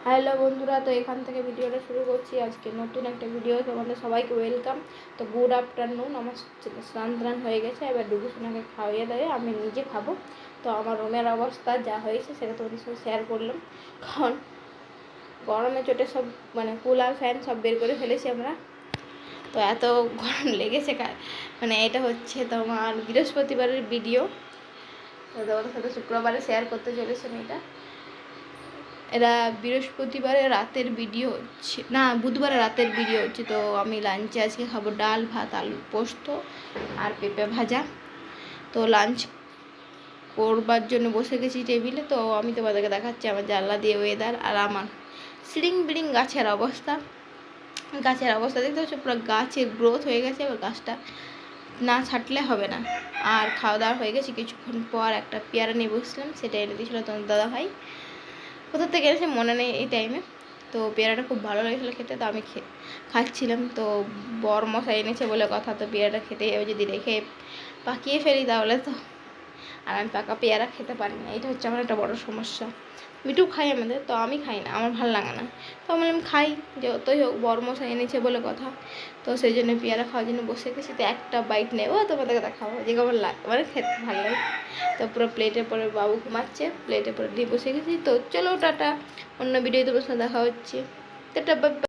Hello বন্ধুরা, তো এখান থেকে ভিডিওটা শুরু করছি। আজকে নতুন একটা ভিডিও, তোমাদের সবাইকে ওয়েলকাম। তো গুড আফটারনুন। আমার স্নান টান হয়ে গেছে, এবার ডুবু সোনাকে খাওয়িয়ে দেয়, আমি নিজে খাবো। তো আমার রুমের অবস্থা যা হয়েছে সেটা তোমাদের সাথে শেয়ার করলাম। কারণ গরমে চোটে সব কুলার ফ্যান সব বের করে ফেলেছি আমরা। তো এত গরম লেগেছে, মানে এটা হচ্ছে তোমার বৃহস্পতিবারের ভিডিও। তো তোমাদের সাথে শুক্রবারে শেয়ার করতে চলেছেন। এরা বৃহস্পতিবারে রাতের ভিডিও হচ্ছে, না বুধবারে রাতের ভিডিও হচ্ছে। তো আমি লাঞ্চে আজকে খাবো ডাল ভাত আলু পোস্ত আর পেঁপে ভাজা। তো লাঞ্চ করবার জন্য বসে গেছি টেবিলে। তো আমি তোমাদেরকে দেখাচ্ছি আমার জানলা দিয়ে ওয়েদার আর আমার সিলিং বিলিং গাছের অবস্থা দেখতে হচ্ছে, পুরো গাছের গ্রোথ হয়ে গেছে। এবার গাছটা না ছাটলে হবে না। আর খাওয়া দাওয়া হয়ে গেছে, কিছুক্ষণ পর একটা পেয়ারা নিয়ে বসলাম, সেটা এনে দিয়েছিল তোমার দাদা ভাই। কোথা থেকে এনেছে মনে নেই এই টাইমে। তো পেয়ারাটা খুব ভালো লেগেছিলো খেতে, তো আমি খাচ্ছিলাম। তো বর মশাই এনেছে বলে কথা, তো পেয়ারাটা খেতে হবে, যদি রেখে পাকিয়ে ফেলি তাহলে তো আর আমি পাকা পেয়ারা খেতে পারি না। এটা হচ্ছে আমার একটা বড় সমস্যা। মিঠু খাই আমাদের, তো আমি খাই না, আমার ভালো লাগে না। তো আমি খাই, যতই হোক বর মশাই এনেছে বলে কথা। তো সেই জন্য পেয়ারা খাওয়ার জন্য বসে গেছি। তো একটা বাইট নেবো, তোমাদেরকে দেখাবো যে কেমন লাগে, খেতে ভালো লাগে। তো পুরো প্লেটের পরে বাবু ঘুমাচ্ছে, প্লেটের পরে দিয়ে বসে গেছি। তো চলো টাটা, অন্য ভিডিও তোমার সাথে দেখা হচ্ছে। টাটা।